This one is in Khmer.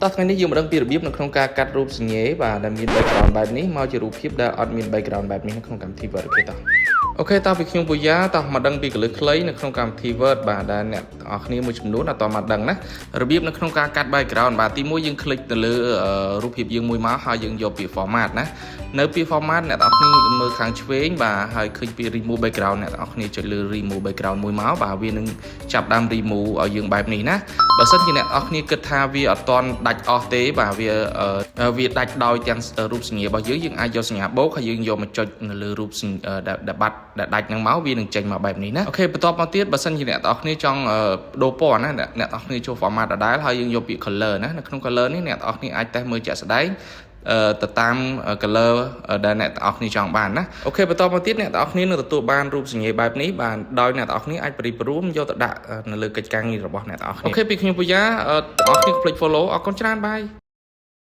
ตอนนี้យើងមិនដឹងពីរបៀបនៅក្នុងការកាត់រូបសញ្ញាបាទដែលមាន background បែបនេះមកជារូបភាពដែលអត់មាន background បែបនេះនៅក្នុងកម្មវិធី Word អូខេតោះអូខេតោះពីខ្ញុំពូយ៉ាតោះមកដឹងពីកលឹះខ្លីនៅក្នុងកម្មវិធី Word បាទដែលអ្នកទាំងអស់គ្នាមួយចំនួនអត់តមកដឹងណារបៀបនៅក្នុងការកាត់ background បាទទី1យើងคลิกទៅលើរូបភាពយើងមួយមកហើយយើងយកពាក្យ format ណានៅពាក្យ format អ្នកទាំងអស់គ្នាមើលខាងឆ្វេងបាទហើយឃើញពាក្យ remove background អ្នកទាំងអស់គ្នាចុចលើ remove background មួយមកបាទវានឹងចាប់ដើម remove ឲ្យយើងបែបនេះណាបើសិនជាអ្នកទាំងអស់គ្នាគិតថាវាអត់តន់ដាច់អស់ទេបាទវាដាច់ដោយទាំងរូបសញ្ញារបស់យើងអាចយកសញ្ញាបូកហើយយើងយកមកចុចនៅលើរូបដែលបាត់ដែលដាច់ហ្នឹងមកវានឹងចេញមកបែបនេះណាអូខេបន្តមកទៀតបើសិនជាអ្នកទាំងអស់គ្នាចង់ដូរពណ៌ណាអ្នកទាំងអស់គ្នាចូល format ដដែលហើយយើងយកពាក្យ color ណានៅក្នុង color នេះអ្នកទាំងអស់គ្នាអាចតេស្តមើលជាក់ស្ដែងទៅតាម color ដែលអ្នកទាំងអស់គ្នាចង់បានណាអូខេបន្តមកទៀតអ្នកទាំងអស់គ្នានឹងទទួលបានរូបសញ្ញាបែបនេះបាទដោយអ្នកទាំងអស់គ្នាអាចប្រៀបរួមយកទៅដាក់នៅលើកិច្ចការងាររបស់អ្នកទាំងអស់គ្នាអូខេពីខ្ញុំពូយ៉ាទាំងអស់គ្នាកុំភ្លេច follow អរគុណច្រើនបាយ